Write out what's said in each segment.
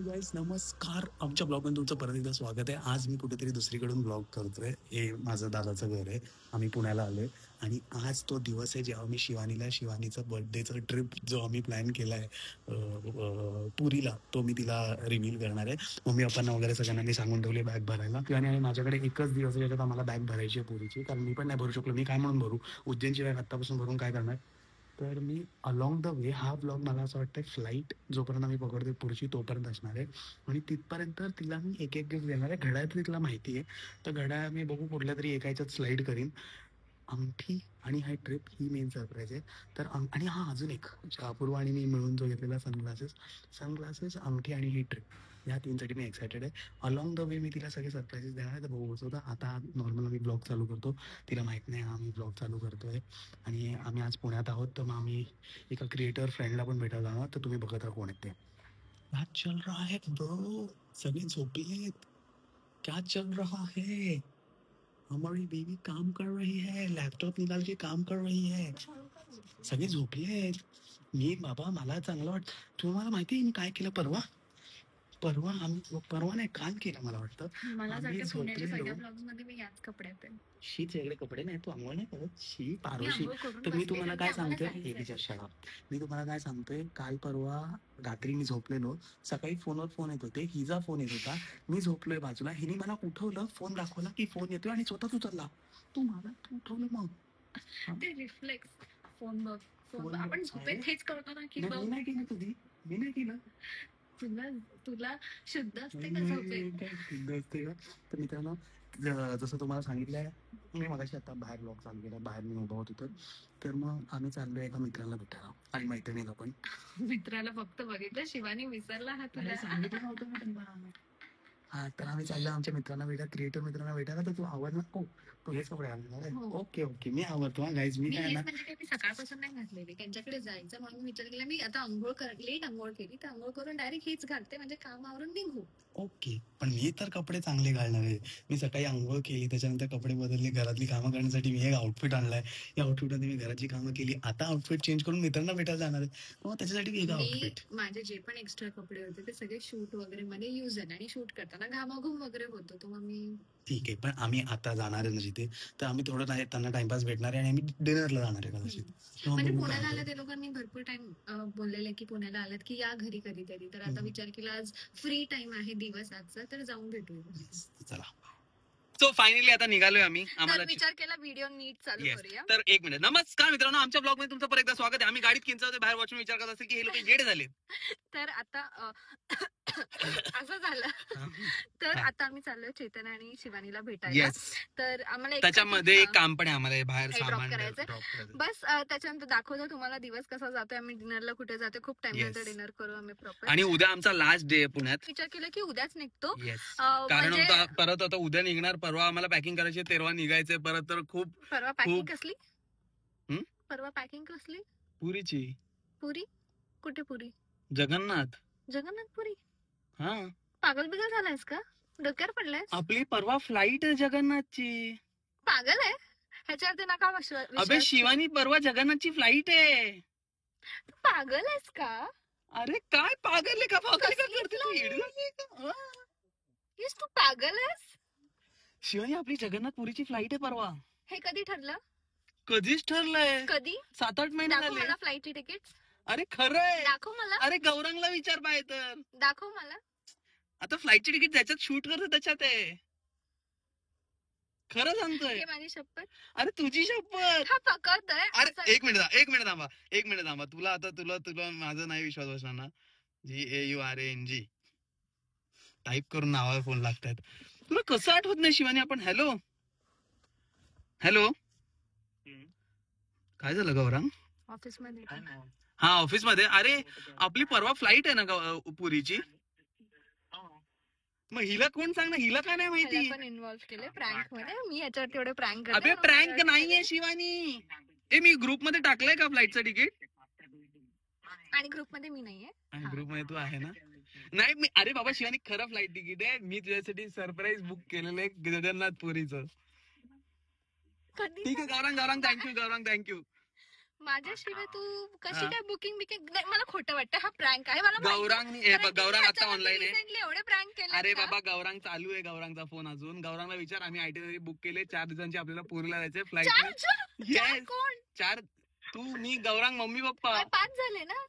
Guys नमस्कार. आमच्या ब्लॉगमध्ये तुमचं परत एकदा स्वागत आहे. आज मी कुठेतरी दुसरीकडून ब्लॉग करतोय. हे माझं दादाचं घर आहे. आम्ही पुण्याला आलोय आणि आज तो दिवस आहे जेव्हा मी शिवानीचा बर्थडेचा ट्रिप जो आम्ही प्लॅन केला आहे पुरीला, तो मी तिला रिव्हील करणार आहे. मम्मी पप्पांना वगैरे सगळ्यांना मी सांगून ठेवले बॅग भरायला. आणि माझ्याकडे एकच दिवस आहे ज्याच्यात आम्हाला बॅग भरायची आहे पुरीची, कारण मी पण नाही भरू शकलो. मी काय म्हणून भरू, उज्जैनची बॅग आत्तापासून भरून काय करणार. तर मी अलॉंग द वे हा ब्लॉग मला असं वाटतं फ्लाईट जोपर्यंत आम्ही पकडतो पुढची तोपर्यंत असणार आहे. आणि तिथपर्यंत तिला मी एक एक गिफ्ट देणार आहे. घड्याळ तरी तिला माहिती आहे, तर घड्याळ मी बघू कुठल्या तरी एका ह्याच्यात स्लाईड करीन. अंगठी आणि हा ट्रिप ही मेन सरप्राईज आहे. तर आणि हा अजून एक अपूर्वा आणि मी मिळून जो घेतलेला सनग्लासेस अंगठी आणि ही ट्रिप, या तीनसाठी मी एक्सायटेड आहे. अलॉंग द वे मी तिला सगळे सरप्राईजेस देणार आहे. तर बघू होतं आता नॉर्मल आम्ही ब्लॉग चालू करतो. तिला माहीत नाही आम्ही ब्लॉग चालू करतोय. आणि आम्ही आज पुण्यात आहोत, तर मग आम्ही एका क्रिएटर फ्रेंडला पण भेटायला जाणार. तर तुम्ही बघत राहा कोण आहेत ते. क्या चल रहा है ब्रो, सगळे झोपलेत. क्या चल रहा है, हमारी बेबी काम कर रही है, लॅपटॉप निकाल के काम कर रही है. सगळे झोपले. मी बाबा मला चांगलं वाटतं. तुम्हाला माहिती आहे मी काय केलं परवा परवा नाही काल केलं मला वाटतं. मला आम्ही वाटतं पुण्याच्या सगळ्या झोपलेलो. ब्लॉग्स मध्ये मी याच कपड्यात आहे. शीच वेगळे कपडे नाही, तू आंघोळ नाही करत. शी पारोशी. आंघोळ करून तर मी बसले तुम्हाला कारण काय की आम्हाला सांगतोय, जायचंय. हे तिच्या शाळा, मी तुम्हाला काय सांगतोय, काल परवा रात्री मी झोपलेलो. सकाळी फोनवर फोन येत होते, हिचा फोन येत होता. मी झोपलोय बाजूला, हिने मला उठवलं, फोन दाखवला की फोन येतोय आणि स्वतःच उचलला. तू मला उठवलं मग. ते रिफ्लेक्स. फोन बघ, फोन फोन बघ. आपण बघ. झोपेत हेच करतो ना की नाही, बघ. मी नाही केलं कधी, मी नाही केलं. तुला तुला शुद्ध असते का झोपेत? काय शुद्ध असते का. तर मित्रांनो, जसं तुम्हाला सांगितलंय, मी मगाशी आता बाहेर ब्लॉग चालू केला, बाहेर मी उभा होतो. तर मग आम्ही चाललोय एका मित्राला भेटायला आणि मैत्रिणीला पण. मित्राला फक्त बघितलं, शिवानी विसरला हा तुला. सांगितलं नव्हतं मी त्यांना. हा, तर आम्ही चाललो आमच्या मित्रांना भेटा, क्रिएटर मित्रांना भेटायला. तर तू आवर ना. तू हेच कपडे घालणार आहे. ओके ओके, मी आवरतो. गाईज मी काय ना, म्हणजे काही मी सकाळपासून नाही घातलेली. त्यांच्याकडे जायचं म्हणून विचार केला. मी आता लेट आंघोळ केली, तर आंघोळ करून डायरेक्ट हीच घालते, म्हणजे काम आवरून निघू. ओके. पण मी तर कपडे चांगले घालणार आहे. मी सकाळी अंघोळ केली, त्याच्यानंतर कपडे बदलले, घरातली कामं करण्यासाठी मी एक आउटफिट आणलाय. या आउटफिटमध्ये मी घराची कामं केली. आता आउटफिट चेंज करून मित्रांना भेटायला जाणार आहे. मग त्याच्यासाठी वेगळं आउटफिट. माझे जे पण एक्स्ट्रा कपडे होते ते सगळे शूट वगैरे मध्ये यूज आहे, आणि शूट करताना घामाघूम वगैरे होतो, तर मग मी ठीक आहे. पण आम्ही आता जाणार आहे ना जिथे, तर आम्ही थोडं त्यांना टाइमपास भेटणार आहे आणि आम्ही डिनरला जाणार आहे कदाचित. म्हणजे पुण्याला आलं ते लोकांनी भरपूर टाइम बोललेले की पुण्याला आलात की या घरी कधीतरी. तर आता विचार केला आज फ्री टाइम आहे दिवस आजचा, तर जाऊन भेटूया. चला. सो फायनली आता निघालोय आम्ही. आम्हाला विचार केला व्हिडिओ नीट चालू करूया. तर एक मिनिट. नमस्कार मित्रांनो, आमच्या ब्लॉग मध्ये तुमचं परत एकदा स्वागत आहे. आम्ही गाडीत किंचावते, बाहेर वॉचमॅन विचार करत असेल की हे लोक येडे झाले. तर आता असं झालं. तर आता आम्ही चाललोय चेतन आणि शिवानीला भेटायला. तर आम्हाला त्याच्यामध्ये एक काम पण आहे आम्हाला, बाहेर सामान करायचंय. बस त्याच्यानंतर दाखवतो तुम्हाला दिवस कसा जातोय, आम्ही डिनरला कुठे जातोय. खूप टाइम नंतर डिनर करू आम्ही प्रॉपर. आणि उद्या आमचा लास्ट डे आहे पुण्यात. विचार केला की उद्याच निघतो. कारण परत आता उद्या निघणार, परवा आम्हाला पॅकिंग करायची, तेरवा निघायचंय परत. तर खूप परवा पॅकिंग कसली, परवा पॅकिंग कसली, पुरीची. पुरी कुठे, पुरी जगन्नाथपुरी. हा, पागल बिगल झालायस का, डोक्यावर पडलाय? आपली परवा फ्लाईट आहे जगन्नाथची. पागल आहे ह्याच्यावरती नका विश्वास. अबे शिवानी, परवा जगन्नाथची फ्लाईट आहे. तू पागल आहेस का? अरे काय पागल आहे का, पागल का करते तू, तू पागल आहेस? शिवानी, आपली जगन्नाथपुरीची फ्लाईट आहे परवा. हे कधी ठरलं? कधीच ठरलंय. कधी? 7-8 महिने झाले. मला फ्लाईटची तिकीट. अरे खरंय, दाखव मला. अरे गौरंगला विचार पाहिजे तर. दाखव मला. आता फ्लाईटची तिकीट ज्याच्यात शूट करतो त्याच्यात आहे. खरं सांगतोय, माझी शपथ. अरे तुझी शपथ. हा पकडतोय. अरे एक मिनिट थांबा. तुला माझा नाही विश्वास बसणार ना. GAURANG टाईप करून नावावर फोन लागतात. तुला कसं आठवत नाही शिवानी? आपण हॅलो काय झालं गौरंग? ऑफिस मध्ये. हा, ऑफिस मध्ये. अरे आपली परवा फ्लाईट आहे ना पुरीची. मग हिला कोण सांग ना, हिला काय नाही माहिती? पण इन्व्हॉल्व केले प्रँक मध्ये. मी याच्यावर तेवढे प्रँक करते. अबे प्रँक नाहीये शिवानी. मी ग्रुप मध्ये टाकलंय का फ्लाईटचं तिकीट? आणि ग्रुप मध्ये मी नाहीये. ग्रुप मध्ये तू आहे ना? नाही मी, अरे बाबा शिवानी, खरं फ्लाईट तिकीट आहे. मी तुझ्यासाठी सरप्राईज बुक केलेलं आहे जगन्नाथपुरीचं. ठीक आहे गौरंग, थँक्यू. माझ्याशिवाय तू कशी काय बुकिंग बिकिंग नाही, मला खोटं वाटतं. हा प्रँक आहे मला गौरांग गौरांग आता ऑनलाईन आहे. रिसेंटली एवढे प्रँक केले. अरे बाबा गौरांग चालू आहे, गौरांगचा फोन अजून. गौरांगला विचार, आम्ही आयटीनरी बुक केले 4 दिवसांची, आपल्याला पुरीला जायचंय फ्लाईट. येस कोण 4, तू मी गौरांग मम्मी पप्पा. 5 झाले ना.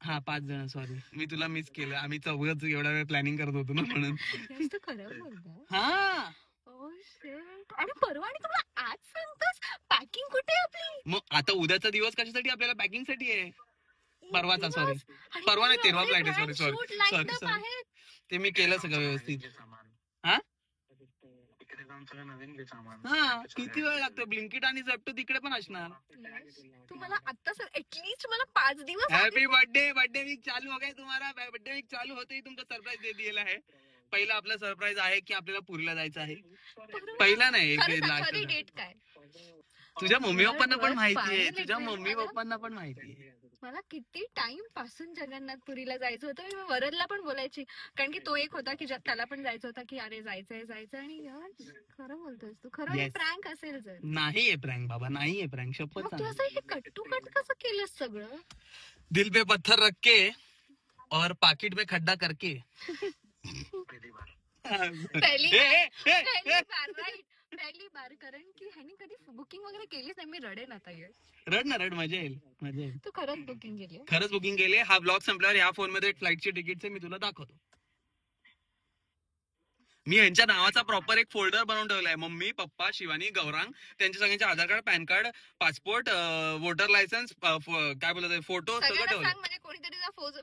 हा 5 जण, सॉरी मी तुला मिस केलं. आम्ही चौघच एवढा वेळ प्लॅनिंग करत होतो ना म्हणून. जास्त खरं बोलतो. हा ओ शिट. आणि परवा आणि तुम्हाला आज सांगतोस पॅकिंग कुठे आहे आपली? मग आता उद्याचा दिवस कशासाठी आपल्याला पॅकिंग साठी आहे. परवाचा, सॉरी आणि परवा नाही, एवढे तेरवा फ्लाईट आहे. brand sorry shoot sorry lined sorry up आहेत. ते मी केलं सगळं व्यवस्थित. हा हा किती वेळ लागतो. ब्लिंकिट आणि झेप्टो तिकडे पण असणार. तुम्हाला आता सर ऍटलीस्ट मला 5 दिवस हॅपी बर्थडे. बर्थडे वीक चालू हो गए तुम्हारा. बर्थडे वीक चालू होते ही तुमको सरप्राईज दे दिलेला आहे. पहिला आपला सरप्राईज आहे की आपल्याला पुरीला जायचं आहे. पहिला नाही, खरी लास्ट. डेट काय? तुझ्या मम्मी पप्पांना पण माहिती आहे. Finally तुझ्या date मम्मी मला- पप्पांना पण माहिती आहे. मला किती टाइम पासून जगन्नाथपुरीला जायचं होतं. मी वरदला पण बोलायची, कारण की तो एक होता की त्याला पण जायचं होतं की अरे जायचंय. आणि यार खरं बोलतोस तू, खरं Yes. प्रँक असेल जर. नाहीये प्रँक बाबा, नाहीये प्रँक. शपथ मग तू सांग. असं हे कट टू कट कसं केलंस सगळं? दिल पे पत्थर रख के और पाकिट में खड्डा करके. पहिली ए, ए, ए, पहिली ए. बार राईट, पहिली बार. कारण की ह्यानी कधी बुकिंग वगैरे केलीच नाही. मी रडेन आता ये. रड ना रड, मजा येईल मजा येईल. तू खरंच बुकिंग केली? खरंच बुकिंग केले. हा ब्लॉग संपल्यावर या फोन मध्ये फ्लाईटची तिकीट मी तुला दाखवतो. मी यांच्या नावाचा प्रॉपर एक फोल्डर बनवून ठेवलाय. मम्मी पप्पा शिवानी गौरांग, त्यांच्या सगळ्यांचे Aadhaar card, PAN card, passport, voter licence, काय बोलत फोटो सगळं सगळ्यांना ठेवलं. सांग म्हणजे कोणीतरी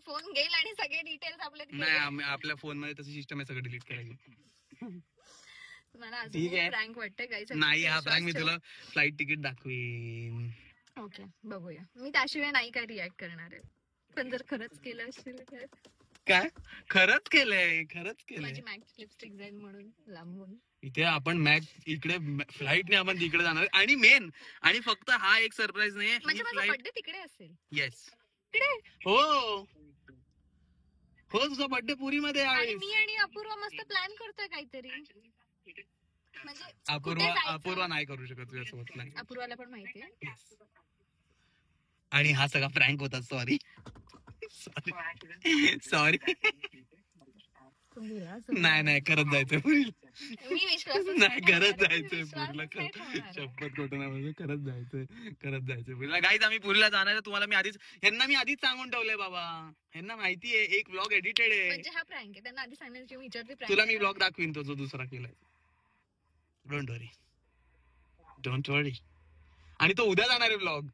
फोन घेईल आणि सगळे डिटेल्स आपल्या तिथे नाही आपल्या फोन मध्ये तशी सिस्टम आहे, सगळं डिलीट करायची. मला ठीक आहे. अजून प्रँक वाटतंय काही. नाही हा प्रँक मी तुला फ्लाईट तिकीट दाखवीन. ओके बघूया. मी त्याशिवाय नाही काय रिॲक्ट करणार आहे. पण जर खरंच केलं असेल तर काय खरंच केलंय, खरंच केलंय. माझी मॅक्स लिपस्टिक जाईल म्हणून लांबून. इथे आपण इकडे फ्लाईटने आपण तिकडे जाणार आणि मेन आणि फक्त हा एक सरप्राईज नाही. म्हणजे माझा बर्थडे तिकडे असेल. येस तिकडे हो हो, तुझा बर्थडे पुरी मध्ये आणि आहे. मी आणि अपूर्वा मस्त प्लॅन करतोय काहीतरी. म्हणजे कुठे जायचं? अपूर्वा नाही करू शकत तुझ्यासोबत प्लॅन. अपूर्वाला पण माहितीये. आणि हा सगळा फ्रँक होता. Sorry sorry. नाही खरंच जायचंय पुरीला. मी विश्वास नाही खरंच जायचंय पुरीला. शपथ खोटं नाही बोलतो. खरंच जायचंय पुरीला. गाईज आम्ही पुरीला जाणार आहे. तुम्हाला मी आधीच सांगून ठेवलंय बाबा. ह्यांना माहितीये एक ब्लॉग एडिटेड आहे. म्हणजे हा प्रँक आहे. त्यांना आधी सांगण्याची विचारते. तुला मी ब्लॉग दाखवीन तो जो दुसरा केलाय. डोंट वरी. आणि तो उद्या जाणार आहे ब्लॉग.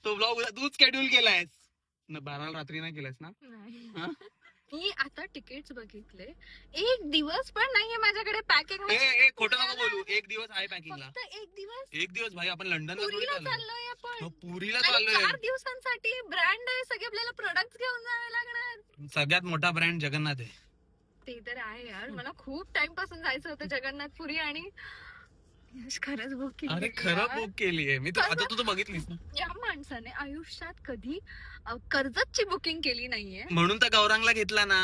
तो ब्लॉग उद्या तूच शेड्यूल केलायस ना. 12 रात्री नाही केलायस ना. नाही. मी आता तिकीट्स बघितले. एक दिवस पण नाहीये माझ्याकडे पॅकिंग. खोटं नको बोलू. एक दिवस आहे पॅकिंगला. फक्त एक दिवस भाई. आपण लंडनला पुरीला चाललोय आपण. पुरीला आणि चाललोय. 4 दिवसांसाठी ब्रँड आहे. सगळे आपल्याला प्रोडक्ट घेऊन जावे लागणार. सगळ्यात मोठा ब्रँड जगन्नाथ आहे. ते तर आहे यार. मला खूप टाइम पासून जायचं होतं जगन्नाथपुरी आणि खरंच बुक केली. अरे खरं बुक केलीये मी. आता तू बघितलीस ना. या माणसाने आयुष्यात कधी कर्जतची बुकिंग केली नाहीये. म्हणून तर गौरांगला घेतला ना.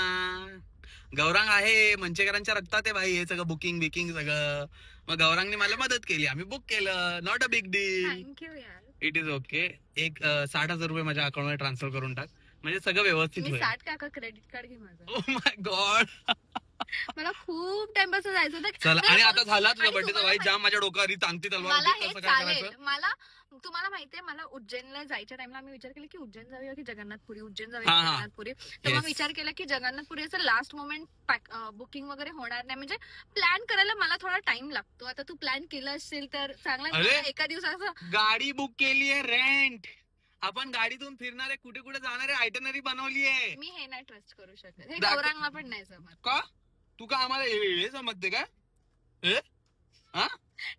गौरांग आहे मंचेकरांच्या रक्तात आहे भाई हे सगळं बुकिंग बिकिंग सगळं. मग गौरांगने मला मदत केली. आम्ही बुक केलं. Not a big deal. Thank you यार. It is okay. एक 60,000 रुपये माझ्या अकाउंट मध्ये ट्रान्सफर करून टाक. म्हणजे सगळं व्यवस्थित मी होईल. 60 का क्रेडिट कार्ड घे माझं. Oh my God. मला खूप टाइम पासून जायचं होतं. चला आणि आता झाला तुझा आणि बर्थडे. तुम्हाला भाई जाम माझ्या डोक्यावर चांगती तलवार मला होती. हे कसं काय चालेल. करायचं. मला तुम्हाला माहितीये मला उज्जैनला जायच्या टाइमला आम्ही विचार केला की उज्जैन जाऊया की जगन्नाथपुरी. उज्जैन जाऊया हा, की हा. जगन्नाथपुरी. तर मग Yes. विचार केला की जगन्नाथपुरी असं लास्ट मोमेंट बुकिंग वगैरे होणार नाही. म्हणजे प्लॅन करायला मला थोडा टाइम लागतो. आता तू प्लॅन केलं असेल तर चांगला. अरे. एका दिवसाचं गाडी बुक केली आहे रेंट. आपण गाडीतून फिरणारे कुठे कुठे जाणारे आयटनरी बनवली आहे. मी हे नाही ट्रस्ट करू शकत. हे दाख- गौरांगला पण नाही जमत. का तू का आम्हाला हे समजते का.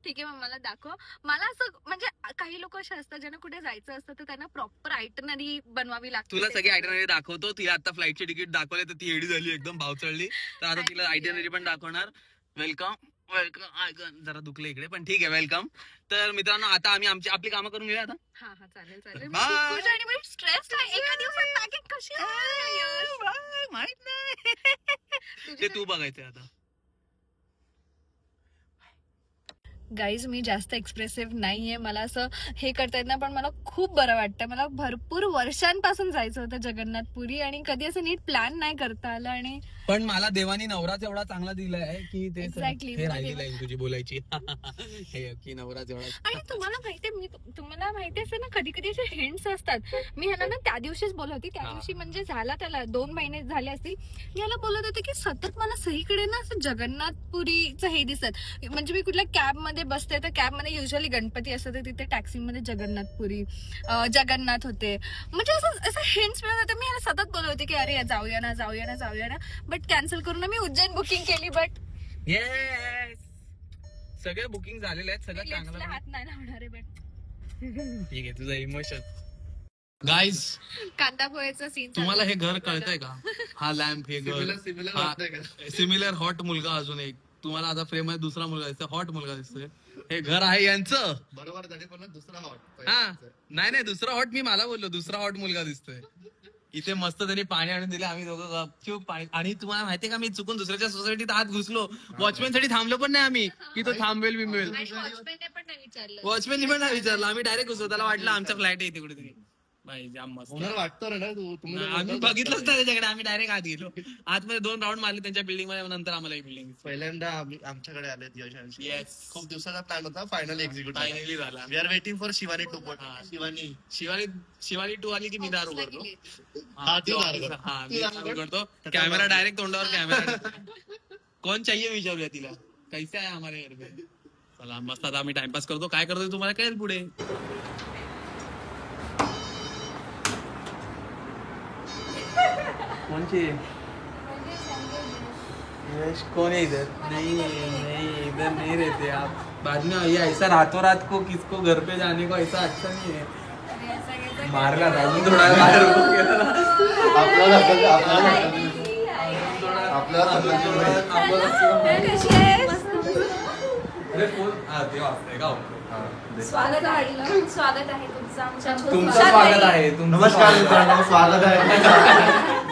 ठीक आहे मग मला दाखव. मला असं म्हणजे काही लोक असे असतात ज्यांना कुठे जायचं असतं तर त्यांना प्रॉपर आयटनरी बनवावी लागते. तुला सगळी आयटनरी दाखवतो. तिला आता फ्लाईटचे तिकीट दाखवले तर ती एडी झाली एकदम भाव चढली. तर आता तिला आयटनरी पण दाखवणार. वेलकम जरा दुखले इकडे पण ठीक आहे. वेलकम. तर मित्रांनो आता आम्ही आपली कामं करून घेऊया आता. हा चालेल चालेल. Bye. मी स्ट्रेस आहे. एका दिवसात पॅकिंग कशी आहे? माहित नाही. ते तू बघायचंय आता. गाईज मी जास्त एक्सप्रेसिव्ह नाहीये, मला असं हे करता येत नाही, पण मला खूप बरं वाटतं. मला भरपूर वर्षांपासून जायचं होतं जगन्नाथपुरी आणि कधी असं नीट प्लॅन नाही करता आलं. आणि पण मला देवानी नवराच एवढा चांगला दिलाय की ते Exactly. हे राहिलेलं आहे तुझी बोलायची हे की नवराच एवढा. आणि तुम्हाला माहितीये, तुम्हाला माहिती असेल ना, कधी कधी असे हिंट्स असतात. मी ह्याला ना त्या दिवशीच बोलत होती, त्या दिवशी म्हणजे झाला त्याला 2 महिने झाले असतील, मी ह्याला बोलत होते की सतत मला सगळीकडे ना असं जगन्नाथपुरीचं हे दिसत. म्हणजे मी कुठल्या कॅब मध्ये बसते तर कॅब मध्ये युजली गणपती असतं, तर तिथे टॅक्सीमध्ये जगन्नाथपुरी जगन्नाथ होते. म्हणजे असं हिंट्स मिळत होते. मी ह्याला सतत बोलत होते की अरे जाऊया ना जाऊया ना जाऊया ना, बट कॅन्सल करून मी उज्जैन बुकिंग केली. बट येस सगळे बुकिंग झालेले आहेत, सगळं चांगलं. हात नाही लावणार आहे. बट ठीक आहे तुझं इमोशन. गाईज कांदा पोह्याचा सीन तुम्हाला हे घर कळतंय का? हा लॅम्प हे घर सिमिलर हॉट मुलगा अजून एक तुम्हाला आता फ्रेम मध्ये दुसरा मुलगा दिसतोय, हॉट मुलगा दिसतोय. हे घर आहे यांचं. बरोबर झाले पण दुसरा हॉट. हा नाही दुसरा हॉट, मी मला बोललो दुसरा हॉट मुलगा दिसतोय. इथे मस्त त्यांनी पाणी आणून दिले, आम्ही दोघं गपचूप पाणी. आणि तुम्हाला माहितीये का, मी चुकून दुसऱ्याच्या सोसायटीत आत घुसलो. वॉचमॅन साठी थांबलो पण नाही आम्ही की तो थांबेल बिंबेल. वॉचमॅनने पण नाही विचारलं. वॉचमॅननी पण नाही विचारलं, आम्ही डायरेक्ट घुसलो. त्याला वाटलं आमचा फ्लॅट आहे इथे कुठेतरी. बाई जाम मस्त. होणार वाटतं रे ना तू. आम्ही बघितलंच नाही त्याच्याकडे, आम्ही डायरेक्ट आत गेलो. आतमध्ये 2 राऊंड मारले त्यांच्या बिल्डिंग मध्ये, नंतर आम्हाला एक बिल्डिंग पहिल्यांदा आमच्याकडे आले यशांशी. येस खूप दिवसाचा प्लॅन होता, फायनली एक्झिक्यूट फायनली झाला. We are waiting for Shivani 2. Shivani 2 आली की मी दार उघडतो. हा, ती दार उघड. हा मी दार उघडतो. कॅमेरा डायरेक्ट तोंडावर कॅमेरा. कोण चाहिए विचारूया तिला, कैसे आहे हमारे घर पे. चला मस्त, आता आम्ही टाइमपास करतो. काय करतोय तुम्हाला कळेल पुढे. कौन यश कौन है इधर? नहीं इधर नहीं रहते आप. बाद में ये ऐसा रातों रात को किसको घर पे जाने को ऐसा अच्छा नहीं है. मारला था अजून थोडा बाहेर उभं केलं ना. अरे फोन ते वाजतंय का. स्वागत आहे स्वागत आहे तुमचं आमच्या तुमचं स्वागत आहे. नमस्कार मित्रांनो, स्वागत आहे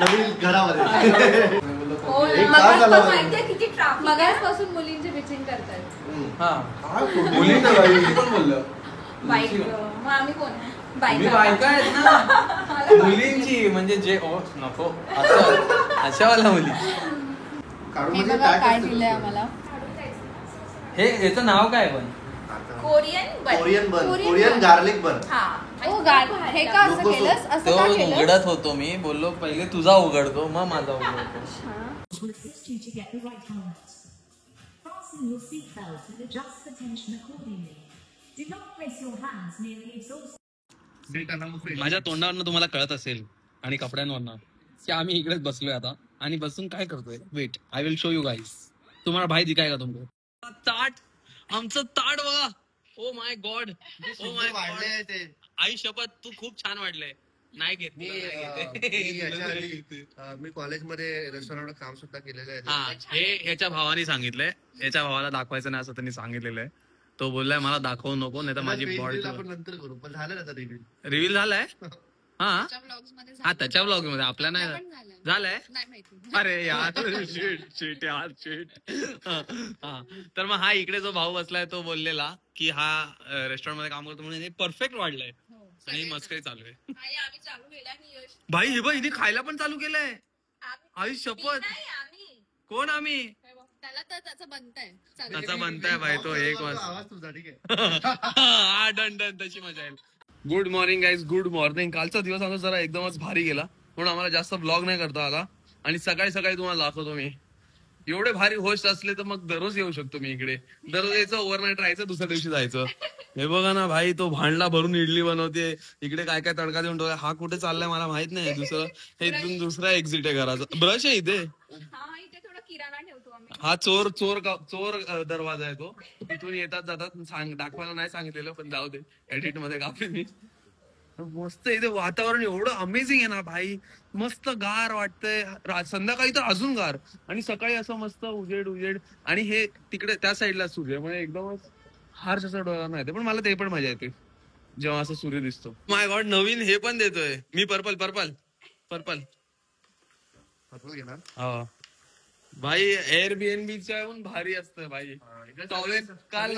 नवीन घरामध्ये. किती ट्रॅफिक. मगाचपासून मुलींची बिचिंग करतात. हा मुलींना पण बोललं बाईक. मग आम्ही कोण आहे? मी बायका आहेत ना मुलींची, म्हणजे जे नको असं अशावाला मुली. काय दिलंय आम्हाला. हे याचं नाव काय पण? कोरियन गार्लिक बन. हे का असं केलंस? असं का केलंस? उघडत होतो मी, बोललो पहिले तुझा उघडतो मग माझा उघडतो. assist you to get the right helmet. Fasten your seatbelt and adjust the tension accordingly. Do not place your hands near the exhaust. माझ्या तोंडावरनं तुम्हाला कळत असेल आणि कपड्यांवरनं की आम्ही इकडेच बसलोय आता. आणि बसून काय करतोय, wait I will show you guys. तुम्हाला भाई दिखाय का तुमको ताट, आमचं ताट बघा. Oh my God, oh my वाढले ते. आई शपथ तू खूप छान वाटलंय. नाही घेत मी कॉलेजमध्ये रेस्टॉरंट काम सुद्धा केलेलं आहे. हा हे ह्याच्या भावाने सांगितलंय. याच्या भावाला दाखवायचं नाही असं त्यांनी सांगितलेलं आहे. तो बोललाय मला दाखवू नको, नाही तर माझी बॉडी. आपण नंतर करू, पण झालं ना रिव्ह्यू. रिव्हील झालाय. हा ब्लॉग्समध्ये हा त्याच्या ब्लॉग मध्ये आपल्या नाही झालंय. नाही माहिती. अरे यार शिट यार शिट. हा तर मग हा इकडे जो भाऊ बसलाय तो बोललेला की हा रेस्टॉरंट मध्ये काम करतो म्हणून परफेक्ट वाढलाय आणि मस्करी चालू आहे. आम्ही चालू केला आणि यश भाई हे बघ हिने खायला पण चालू केलंय. आई शपथ. कोण आम्ही? त्याला तर त्याचं बनतंय. त्याचा बनताय भाई तो 1 वाजता. आवाज तुझा ठीक आहे. हा डन डन तशी मजा येईल. Good morning guys, good morning. कालचा दिवस आमचा जरा एकदमच भारी गेला म्हणून आम्हाला जास्त ब्लॉग नाही करता आला. आणि सकाळी सकाळी तुम्हाला दाखवतो मी. एवढे भारी होस्ट असले तर मग दररोज येऊ शकतो मी इकडे. दररोज यायचं, ओव्हरनाईट राहायचं, दुसऱ्या दिवशी जायचं. हे बघा ना भाई, तो भांडला भरून इडली बनवते, इकडे काय काय तडका देऊन ठेवलाय. हा कुठे चाललाय मला माहित नाही. हे इथून दुसरा एक्झिट आहे घराचा. ब्रश आहे इथे. हा चोर चोर चोर दरवाजा आहे तो. तिथून येतात जातात. दाखवायला नाही सांगितलेलं पण जाऊ दे, एडिट मध्ये कापले मी. मस्त इथे वातावरण एवढं अमेझिंग आहे ना भाई. मस्त गार वाटतंय. संध्याकाळी तर अजून गार आणि सकाळी असं मस्त उजेड उजेड. आणि हे तिकडे त्या साईडला सूर्य म्हणजे एकदमच हार्श असं डोळ्यांना येते. पण मला ते पण मजा येते जेव्हा असं सूर्य दिसतो. माय गॉड, नवीन हे पण देतोय मी. पर्पल पर्पल पर्पल घेणार. हा भाई एअरबीएनबीच्या येऊन भारी असतं भाई. टॉवेल काल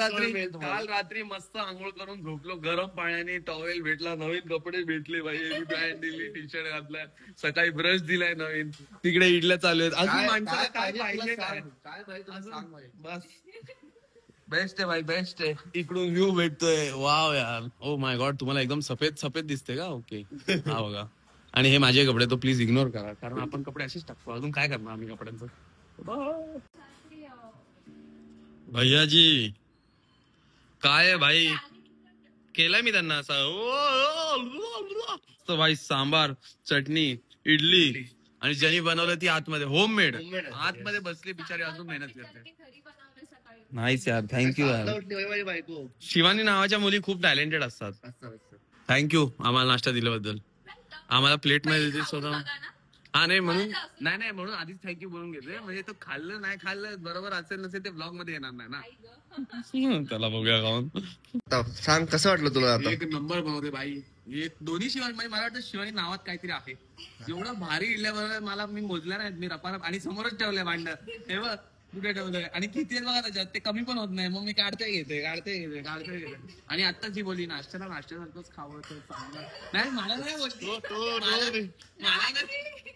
रात्री मस्त आंघोळ करून झोपलो गरम पाण्याने. टॉवेल भेटला, नवीन कपडे भेटले भाई, पॅन्ट दिली, टी शर्ट घातलाय, सकाळी ब्रश दिलाय नवीन. तिकडे इडल्या चालू आहेत. अजून माणसाला काय पाहिजे काय बस. बेस्ट आहे भाई, बेस्ट आहे. इकडून व्ह्यू भेटतोय. वाव यार, ओ माय गॉड. तुम्हाला एकदम सफेद सफेद दिसते का? ओके. हा बघा. आणि हे माझे कपडे तो प्लीज इग्नोर करा, कारण आपण कपडे असेच टाकतो. अजून काय करणार आम्ही कपड्यांचं. भैयाजी काय आहे भाई, केलाय मी त्यांना असं. तो भाई सांबार, चटणी, इडली, आणि ज्यांनी बनवलं ती आतमध्ये होममेड आतमध्ये बसली बिचारी, अजून मेहनत करते. नाहीच यार, थँक्यू यार. माझी बायको शिवानी नावाच्या मुली खूप टॅलेंटेड असतात. थँक्यू आम्हाला नाश्ता दिल्याबद्दल. आम्हाला प्लेट मध्ये देते स्वतः. हा नाही म्हणून नाही म्हणून आधीच थँक्यू बोलून घेते. म्हणजे तो खाल्लं नाही खाल्लं बरोबर असेल नसेल ते ब्लॉग मध्ये येणार नाही ना. त्याला बघूया खाऊन. सांग कसं वाटलं तुला आता? एक नंबर बनवते बाई. हे दोन्ही शिवानी, म्हणजे मला वाटतं शिवानी नावात काहीतरी आहे. एवढं भारी इडल्या बरोबर मला मी मोजल्या नाहीत. मी रपारप आणि समोरच ठेवलंय भांड. हे बघ कुठे ठेवलंय आणि किती आहेत बघा त्याच्यात. ते कमी पण होत नाही. मग मी काढते घेते. आणि आता जी बोली नाश्त्यासारखंच खावं तर चांगलं नाही. मला नाही बोलली,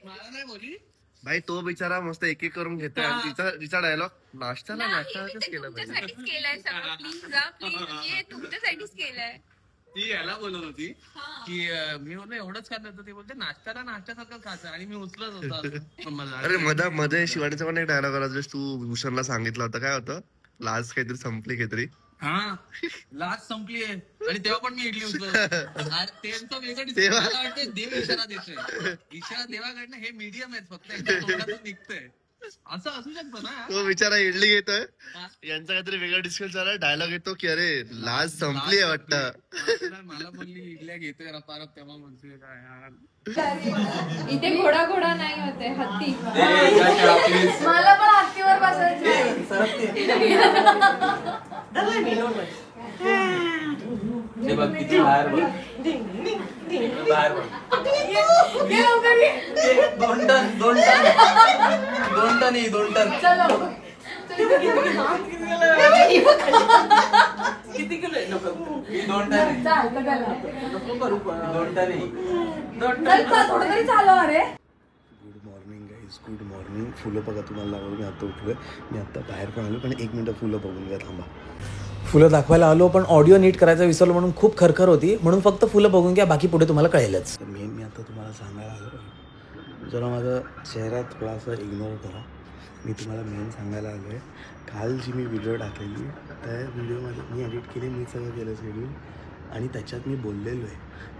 मला नाही बोली. भाई तो बिचारा मस्त एक एक करून घेतोय आणि तिचा डायलॉग नाश्त्याला केलं पाहिजे. तुमच्यासाठीच केलंय सगळं. प्लीज जा, प्लीज. हे तुमच्यासाठीच केलंय. ती याला बोलत होती की मी म्हणलं एवढंच खात होतं. ते बोलते नाश्त्यासारखं खायचं, आणि मी उचलत होतो. अरे मध्ये शिवानीचा पण एक डायलॉग आला तू भूषणला सांगितलं होतं. काय होतं? लाज काहीतरी संपली काहीतरी. हा लाज संपली आहे. आणि तेव्हा पण मी इडली उचलत. त्यांचं वेगळं मला वाटतं देव इशारा देतोय. इशारा देवाकडनं हे मीडियम आहेत फक्त, एकदा तोंडातून निघतंय. असं असू शकतं ना. तो बिचारा इडली घेतोय, यांचा काहीतरी वेगळा डिस्कस झाला. डायलॉग येतो की अरे लाज संपली आहे वाटतं. मला बोलली इडल्या घेतोय रपारप, तेव्हा म्हणतोय काय यार. इथे घोडा नाही होते, हत्ती. मला पण हत्तीवर good morning guys, good morning. फुलं बघा तुम्हाला लागलं. मी आता उठलोय. मी आता बाहेर पण आलो, पण एक मिनिटं फुलं बघून घ्या, थांबा. फुलं दाखवायला आलो पण ऑडिओ नीट करायचा विसरलो म्हणून खूप खरखर होती. म्हणून फक्त फुलं बघून घ्या, बाकी पुढे तुम्हाला कळेलच. तर मी आता तुम्हाला सांगायला आलो, जरा माझा चेहरा थोडासा इग्नोर करा. मी तुम्हाला मेन सांगायला आलो आहे. काल जी मी व्हिडिओ टाकलेली, त्या व्हिडिओमध्ये मी एडिट केली, मी सगळं केलं शेड्यूल, आणि त्याच्यात मी बोललेलो आहे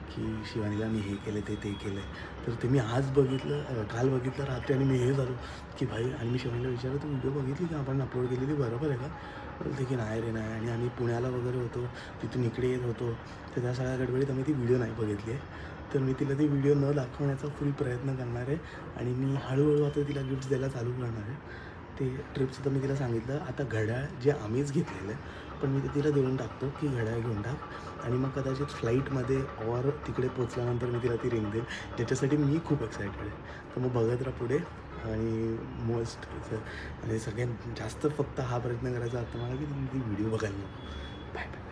की शिवानीला मी हे केलं ते केलं आहे. तर ते मी आज बघितलं, काल बघितलं रात्री, आणि मी हे झालो की भाई. आणि मी शिवानीला विचारलं, तू व्हिडिओ बघितली का आपण अपलोड केली, ती बरोबर आहे का? बोलते की नाही रे नाही. आणि आम्ही पुण्याला वगैरे होतो, तिथून इकडे येत होतो, तर त्या सगळ्या गडबडीत आम्ही ती व्हिडिओ नाही बघितली आहे. तर मी तिला ती व्हिडिओ न दाखवण्याचा फुल प्रयत्न करणार आहे. आणि मी हळूहळू आता तिला गिफ्ट द्यायला चालू करणार आहे. ते ट्रिपचं तर मी तिला सांगितलं. आता घड्याळ जे आम्हीच घेतलेलं आहे, पण मी ते तिला देऊन टाकतो की घड्याळ घेऊन टाक. आणि मग कदाचित फ्लाईटमध्ये और तिकडे पोचल्यानंतर मी तिला ती रिंग देईल, ज्याच्यासाठी मी खूप एक्सायटेड आहे. तर मग बघत राहा पुढे. आणि मोस्ट आणि सगळ्यात जास्त फक्त हा प्रयत्न करायचा आता मला की ती व्हिडिओ बघायला नको. Bye bye.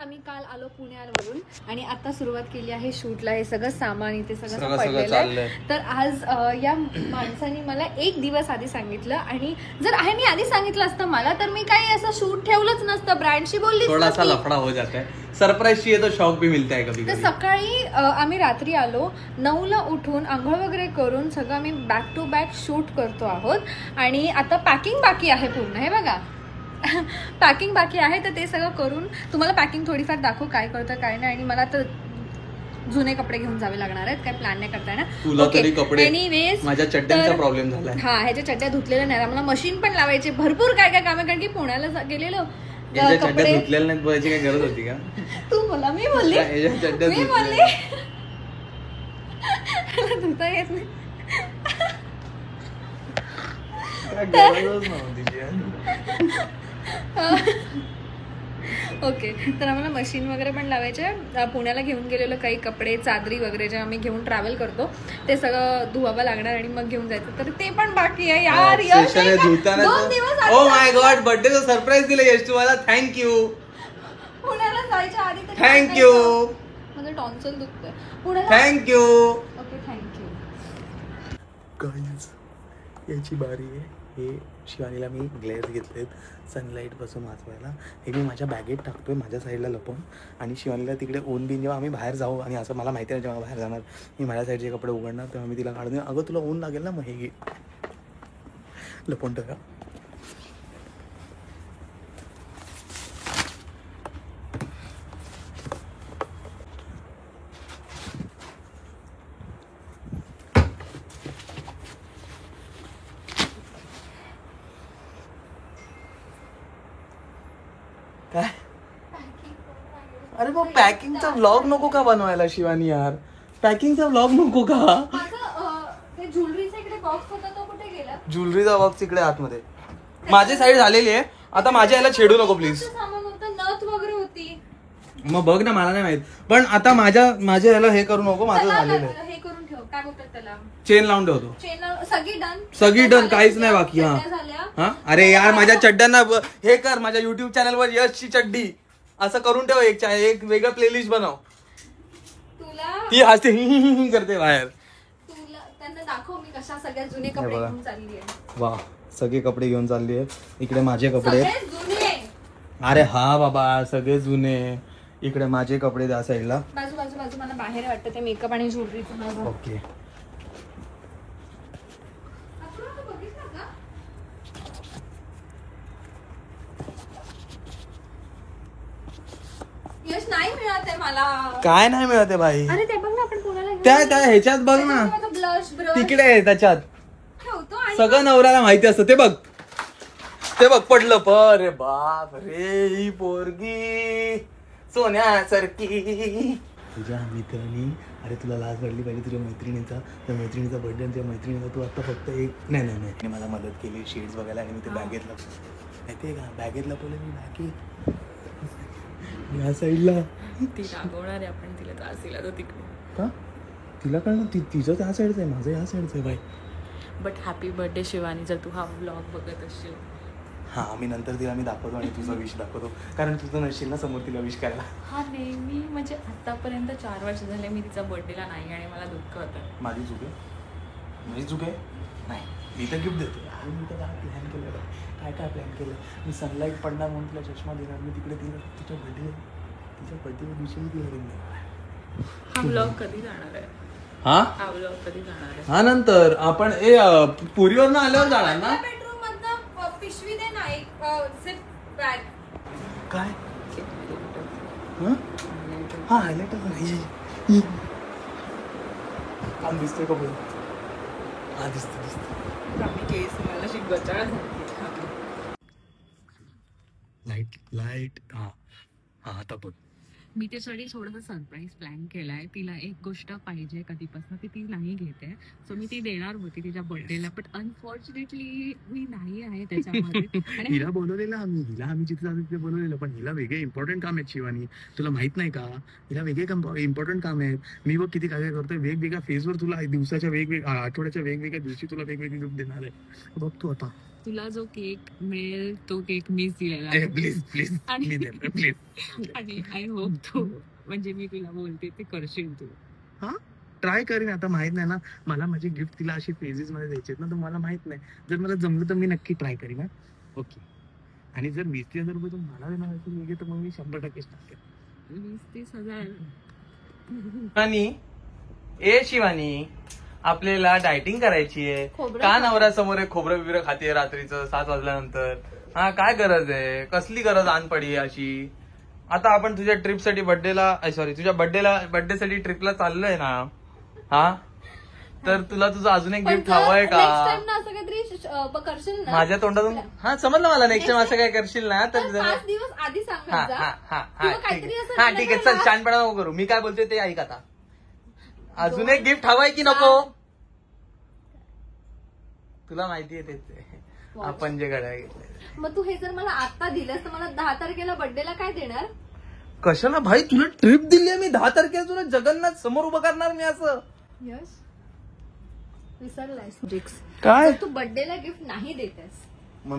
आम्ही काल आलो पुण्यावरून आणि आता सुरुवात केली आहे शूटला. हे सगळं सामान इथे सगळं पडलेलं आहे. तर आज या माणसाने मला एक दिवस आधी सांगितलं, आणि जर आहे मी आधी सांगितलं असतं मला, तर मी काही असं शूट ठेवलंच नसतं. ब्रँडशी बोलली, थोडासा लफड़ा हो जाता है. सरप्राईज चाहिए तो शौक भी मिलता है कभी. तर सकाळी आम्ही रात्री आलो 9ला उठून आंघोळ वगैरे करून सगळं आम्ही बॅक टू बॅक शूट करतो आहोत. आणि आता पॅकिंग बाकी आहे पूर्ण. हे बघा पॅकिंग बाकी आहे. तर ते सगळं करून तुम्हाला पॅकिंग थोडीफार दाखवू काय करतं काय नाही. आणि मला तर जुने कपडे घेऊन जावे लागणार आहेत, काय प्लॅन नाही करताय ना. तुला तरी कपडे. एनिवेज माझ्या चड्ड्यांचा प्रॉब्लेम झालाय. हा, ह्याच्या चड्ड्या धुतलेल्या नाही, मला मशीन पण लावायची, भरपूर काय काय काम आहे. कारण की पुण्याला गेलेलो, चड्ड्या धुतलेल्या नाहीत बोलायची काय गरज होती का? तू मला मी बोलली धुता येत नाही. ओके, तर आम्हाला मशीन वगैरे पण लावायचे. पुण्याला घेऊन गेलेलो काही कपडे, चादरी वगैरे जे आम्ही घेऊन ट्रॅव्हल करतो ते सगळं धुवावं लागणार आणि मग घेऊन जायचं. तर ते पण बाकी आहे यार. यश नाही का? 2 दिवस ओ माय गॉड, बर्थडेचं सरप्राईज दिलं यश तुम्हाला. थँक्यू. पुण्याला जायच्या आधी तर थँक्यू. माझं टॉन्सल दुखतोय. पुण्याला थँक्यू. Okay, thank you. गाईज याची बारी आहे. हे शिवानीला मी ग्लेअर्स घेतलेत सनलाईटपासून वाचवायला. हे मी माझ्या बॅगेत टाकतोय माझ्या साईडला लपवून. आणि शिवानीला तिकडे ऊन बिन जेव्हा आम्ही बाहेर जाऊ आणि असं मला माहिती आहे जेव्हा बाहेर जाणार मी माझ्या साईडचे कपडे उघडणार तेव्हा मी तिला काढून देईन. अगं तुला ऊन लागेल ना मग हे घे लपवून ठेवा. काय अरे मग पॅकिंगचा व्लॉग नको का बनवायला शिवानी यार? पॅकिंगचा व्लॉग नको का? माझं ते ज्वेलरीचा इकडे बॉक्स होता तो कुठे गेला? ज्वेलरीचा बॉक्स इकडे आतमध्ये. माझी साईड झालेली आहे आता. माझ्या याला छेडू नको प्लीज. सामान होतं, नथ वगैरे होती. मग बघ ना, मला नाही माहित. पण आता माझ्या याला हे करू नको. माझं झालेलं आहे. हे करून ठेव, काय बोलतात त्याला, चेन लावून ठेवतो. चेन सगळी डन. सगळी डन, काहीच नाही बाकी. हा झाल्या. हा. अरे यार माझ्या चड्ड्यांना हे कर, माझ्या युट्यूब चॅनलवर यशची चड्डी असं करून ठेव. एक वेगळं प्लेलिस्ट बनव. तुला ती हसते ही करते बाहेर. तुला त्यांना दाखव मी कशा सगळ्या जुने कपडे बघा. घेऊन चालली आहे. वा, सगळे कपडे घेऊन चालली आहे. इकडे माझे कपडे. सगळे जुने. अरे हा बाबा, सगळे जुने. इकडे माझे कपडे त्या साईडला. बाजू बाजू बाजू मला बाहेर वाटतं ते मेकअप आणि ज्वेलरीचं माझं. ओके. आपण बघितलं का? यश नाही मिळत आहे मला. काय नाही मिळत आहे भाई? अरे ते बघ ना, आपण पुण्याला घेऊन त्या ह्याच्यात बघ ना, ब्लश ब्रश तिकडे आहे त्याच्यात. ठेवतो आणि सगळं नवऱ्याला माहिती असतं. ते बघ पडलं. अरे बाप रे, ही पोरगी सोन्यासारखी. तुझ्या मित्रांनी अरे तुला लाज वाटली पाहिजे तुझ्या मैत्रिणीचा. त्या मैत्रिणीचा बर्थडे आणि त्या मैत्रिणीचा तू आता फक्त एक नाही मला मदत केली शेड्स बघायला आणि मी ते बॅगेत लपवलं. माहिती आहे का, बॅगेत लपवलं मी बॅगेत या साईडला. ती रागवणार आहे, आपण तिला त्रास दिला तर तिकडे. का तिला कळलं तिचं त्या साईडचं आहे, माझं या साईडचं आहे बाई. बट हॅपी बर्थडे शिवानी, जर तू हा व्लॉग बघत असशील. हां मी नंतर तिला मी दाखवतो आणि तुझा विश दाखवतो कारण तुझं नशील ना समोर तिला विश करायला. हा नेहमी म्हणजे आतापर्यंत 4 वर्ष झाले मी तिचा बर्थडेला नाही आणि मला दुःख होतं. माझी चूक आहे, माझी चूक आहे. नाही मी तर गिफ्ट देतो. अरे मी तर काय प्लॅन केलं, काय प्लॅन केलं. मी सनलाईट पडणार म्हणून तिला चष्मा देणार. मी तिकडे तिला तिच्या बर्थडे दिवशी मी तिला रिंग देणार. हा व्लॉग कधी जाणार आहे? हा व्लॉग कधी जाणार आहे? हा नंतर आपण पुरीवर आल्यावर जाणार ना. बेडरूम मधनं पिशवी दे ना, एक झिप बॅग. काय हां हायलाइटर नाही काम दिसतोय का बोल. हां दिसतं केस मला अशी गचाळ झाली. लाईट हां आता बघ. मी त्यासाठी थोडंसं सरप्राईज प्लॅन केलाय. तिला एक गोष्ट पाहिजे कधीपासून ती नाही घेते, सो मी ती देणार होती तिच्या बर्थडेला, बट अनफॉर्च्युनेटली मी नाही आहे त्याच्यामध्ये. आणि हिला बोलवलेलं आम्ही जिथे जातो तिथे बोलवलेलं पण हिला वेगळे इम्पॉर्टंट काम आहेत शिवानी. तुला माहित नाही का, हिला वेगळे इम्पॉर्टंट काम आहेत. मी बघ किती काय करतोय वेगवेगळ्या फेजवर. तुला दिवसाच्या वेगवेगळ्या आठवड्याच्या वेगवेगळ्या दिवशी तुला वेगवेगळे गिफ्ट देणार आहे. बघ तू आता तुला जो केक मिळेल तो केक मीच दिलेला आहे. प्लीज आणि प्लीज आणि आय होप तू म्हणजे मी तुला बोलते ते करशील तू. ट्राय करीन. आता माहित नाही ना मला माझे गिफ्ट तिला अशी फेजेस मध्ये द्यायचे आहेत ना, तर मला माहित नाही. जर मला जमलं तर मी नक्की ट्राय करीन. ओके. आणि जर 20,000 रुपये तू मला देणार असेल वेगळे तर मग मी 100% टाकेन. 20-30 हजार. शिवानी, ए शिवानी, आपल्याला डायटिंग करायची आहे. खोबरं का खाते. नवरा समोर खोबरं बिबरं खाते रात्रीचं 7 वाजल्यानंतर? हा काय गरज आहे, कसली गरज आण पडी अशी? आता आपण तुझ्या ट्रिपसाठी तुझ्या बर्थडे साठी ट्रिपला चाललोय ना. हा तर तुला तुझं अजून एक गिफ्ट हवंय का? असं काहीतरी करशील ना माझ्या तोंडातून हा समजलं मला. नेक्स्ट टाइम असं काय करशील ना तर 5 दिवस आधी हा सांगायचं. हा हा किंवा हा काहीतरी ठीक असं आहे. हा ठीक आहे, चल शानपणा नको करू. मी काय बोलतोय ते ऐक आता. अजून एक गिफ्ट हवंय की नको? तुला माहितीये ते आपण जे घड्याळ घेतलंय. मग तू हे जर मला आता दिलंस तर मला 10 तारखेला बर्थडेला काय देणार? कशाला भाई, तुला ट्रिप दिली आहे मी 10 तारखेला, तुला जगन्नाथ समोर उभं करणार मी असं. यश विसरलायस काय तू बर्थडेला गिफ्ट नाही देतेस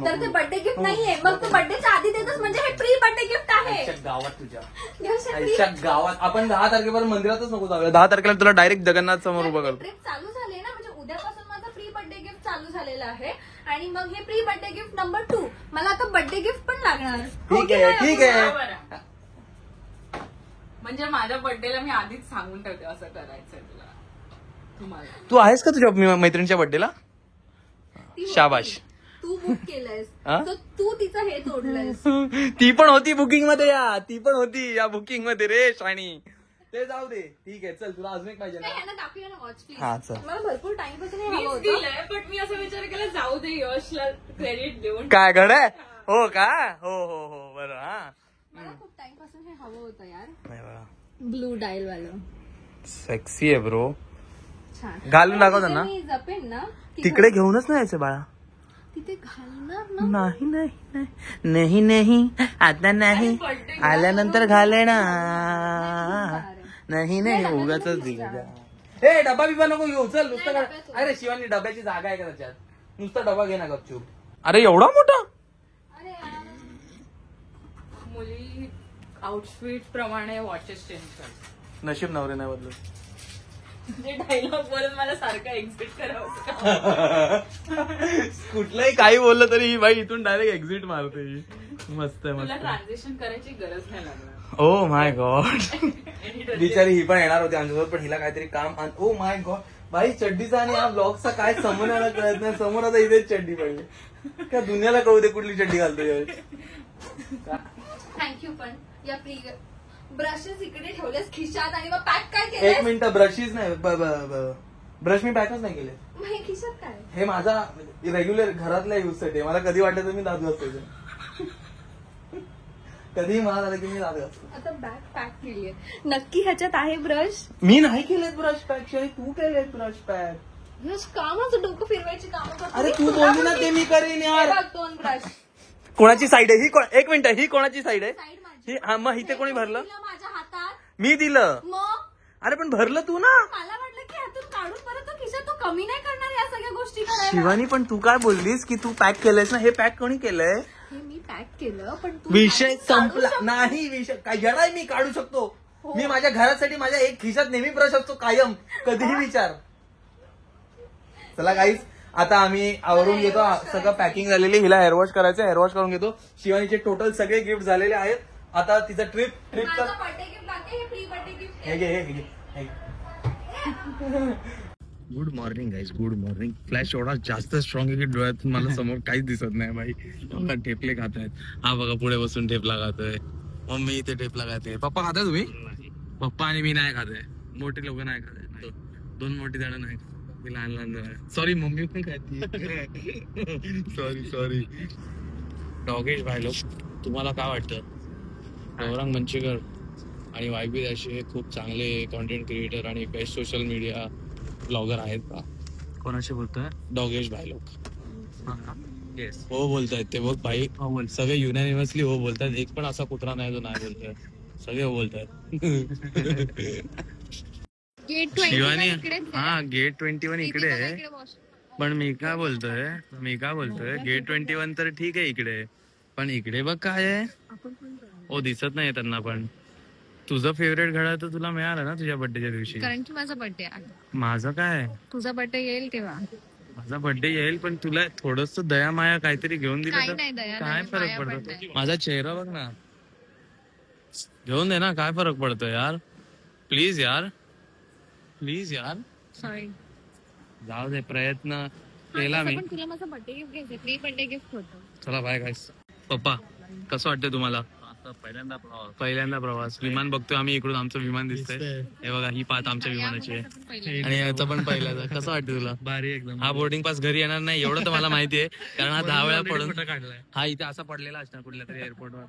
तर ते बर्थडे गिफ्ट नाहीये. मग तू बर्थडेच्या आधी देतस म्हणजे हे प्री बर्थडे गिफ्ट आहे. गावात तुझ्या यश आईच्या गावात आपण 10 तारखेपर्यंत मंदिरातच नको जाऊया. 10 तारखेला तुला डायरेक्ट जगन्नाथ समोर उभं करतो. ट्रिप चालू झाली ना, म्हणजे उद्यापासून माझं प्री बर्थडे गिफ्ट चालू झालेलं आहे. आणि मग हे प्री बर्थडे गिफ्ट नंबर 2 मला आता बर्थडे गिफ्ट पण लागणार. हो ठीक की आहे नाही? ठीक आहे. बरं. म्हणजे माझ्या बर्थडेला मी आधीच सांगून ठेवते असं करायचंय तुला. तुम्हाला तू आहेस का तुझ्या मैत्रिणीच्या बर्थडेला? ती होती. शाबाश. तू बुक केलंयस हा? तर तू तिचं हे तोडलंयस. ती पण होती बुकिंग मध्ये, ती पण होती या बुकिंग मध्ये रे शाणी. ते जाऊ दे, ठीक आहे. चल तुला अजून एक पाहिजे नाही, ना? ह्यांना दाखवूया ना वॉच प्लीज. हा, चल. मला भरपूर टाइम पासून हे हवं मीच होतं. दिलंय पण मी असं विचार केला जाऊ दे यशला क्रेडिट देऊन. काय घड्याळ? हो का? हो हो हो बरं. हा मला खूप टाइम पासून हे हवं होतं यार. नाही बरं. ब्लू डायल वालं सेक्सी आहे ब्रो. छान घालून दाखव त्यांना. मी जपेन ना तिकडे घेऊनच नाही यायचं बाळा. तिथे घालणार ना. नाही नाही नाही नाही नाही आता नाही, आल्यानंतर घालेना. नाही नाही उगाच दिलं. ए डबा बिबा नको घेऊ, चल नुसतं नाही, का- डब्यात अरे शिवानी डब्याची जागा आहे का त्याच्यात? नुसता डबा घे ना गपचूप. अरे एवढा मोठा? अरे यार. मुली आउटफिट प्रमाणे वॉचेस चेंज करतात. नशीब नवरे नाही बदलत. जे डायलॉग बोलून मला सारखं एक्झिट करावं. कुठलंही काही बोललं तरी ही बाई इथून डायरेक्ट एक्झिट मारते ही. मस्त आहे तुला मस्त. ट्रान्झॅक्शन करायची गरज नाही लागणार. Oh my God. बिचारी ही पण येणार होती आमच्यासोबत, पण हिला काहीतरी काम. ओ माय गॉड भाई, चड्डीचा आणि हा ब्लॉगचा काय समोर यायला कळत नाही. समोर आता इथेच चड्डी पाहिजे का दुनियाला कळू दे कुठली चड्डी घालतोय. थँक्यू. पण या प्री ब्रशेस इकडे ठेवलेस खिशात आणि मग पॅक काय एक केलंस? मिनिट, ब्रशेस नाही, ब्रश मी पॅकच नाही केले. मग हे खिशात काय? हे माझा रेग्युलर घरातल्या यूज साठी. मला कधी वाटलं तर मी दात घासतो. कधीही मला झालं की मी दात घासतो. आता बॅग पॅक केलीये. नक्की ह्याच्यात आहे ब्रश? मी नाही केलेत ब्रश पॅक, आणि तू केलेत ब्रश पॅक. ब्रश का माझं डोकं फिरवायची कामं करतो? अरे तू बोलली ना ते मी करेन यार. 2 ब्रश कोणाची साईड आहे ही? एक मिनिट, ही कोणाची साईड आहे? साईड माझी. ही हा, मग इथे कोणी भरलं? दिलं माझ्या हातात. मी दिलं. मग अरे पण भरलं तू ना. मला वाटलं की ह्यातून काढून परत तो खिशात तो कमी नाही करणार या सगळ्या गोष्टी करायला. शिवानी पण तू काय बोललीस की तू पॅक केलंयस ना? हे पॅक कोणी केलंय? हे मी पॅक केलं पण तू विषय काढू संपला शकतो. नाही. विषय काय जडाय, मी काढू शकतो. मी माझ्या घरासाठी माझ्या एक खिशात नेहमी ब्रश असतो कायम, कधीही विचार. चला गाईस, आता आम्ही आवरून घेतो. सगळं पॅकिंग झालेली. हिला हेअरवॉश करायचं, हेअरवॉश करून घेतो. शिवानीचे टोटल सगळे गिफ्ट झालेले आहेत. आता तिचं ट्रिप माझं तर बर्थडे गिफ्ट बाकी हे प्री बर्थडे गिफ्ट हे घे हे घे. Good morning guys, good morning. Flash एवढा जास्त स्ट्रॉंग आहे की डोळ्यातून मला समोर काहीच दिसत नाही भाई. बघा ठेपले खात आहेत. हा बघा पुढे बसून ठेपला खातोय. मम्मी इथे ठेपला खाते. पप्पा खाता तुम्ही? पप्पा आणि मी नाही खाते. मोठे लोक नाही खाते. 2 मोठी जण नाही. मी लहान लहान जण. सॉरी मम्मी पण खाते. सॉरी. डॉगेश भाई लोक, तुम्हाला काय वाटतं? गौरांग मंचेकर आणि वायबी असे हे खूप चांगले कॉन्टेंट क्रिएटर आणि बेस्ट सोशल मीडिया ब्लॉगर आहेत का? कोणाशी बोलतोय? डॉगेश भाई लोक येस. हो बोलतायत ते. बघ भाई, सगळे युनॅनिमसली हो बोलतात. एक पण असा कुत्रा नाही जो नाही बोलतोय. सगळे हो बोलतात. गेट 21 शिवानी, इकडेच आहे. हा गेट 21 इकडे आहे. इकडे वॉश. पण मी काय बोलतोय गेट 21 तर ठीक आहे इकडे, पण इकडे बघ काय आहे. हो दिसत नाही त्यांना. पण तुझं फेवरेट घड्याळ तर तुला मिळालं ना तुझ्या बर्थडेच्या दिवशी. कारण की माझा बर्थडे आहे. माझं काय, तुझा बर्थडे येईल तेव्हा. माझा बर्थडे येईल पण तुला थोडस दया माया काहीतरी घेऊन दिलं काही तर नाही दया काय नाही, फरक माया पण पडतो? नाही. माझा चेहरा बघ ना, घेऊन दे ना. काय फरक पडतो यार? प्लीज यार, प्लीज यार. सॉरी. जाऊ दे, प्रयत्न केला मी. पण तुला माझा बर्थडे गिफ्ट घ्यायचं. प्री बर्थडे गिफ्ट होतं. चला बाय काय. पप्पा कसं वाटतंय तुम्हाला? पहिल्यांदा प्रवास. विमान बघतोय आम्ही इकडून. आमचं विमान दिसतंय. हे बघा, ही पात आमच्या विमानाची आहे. आणि याचा पण पहिल्यांदा. कसं वाटतं तुला? भारी एकदम. हा बोर्डिंग पास घरी येणार नाही एवढं तर मला माहिती आहे, कारण हा 10 वेळा पडून काढलाय. हा इथे असा पडलेला असणार कुठल्या तरी एअरपोर्टवर.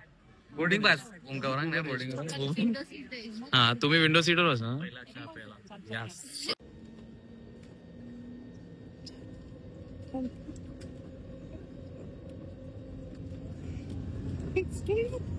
बोर्डिंग पास गौरांग नाही बोर्डिंग. विंडो सीट द्यायची. हा तुम्ही विंडो सीटवर बसा. यस. एक्सपिरियन्स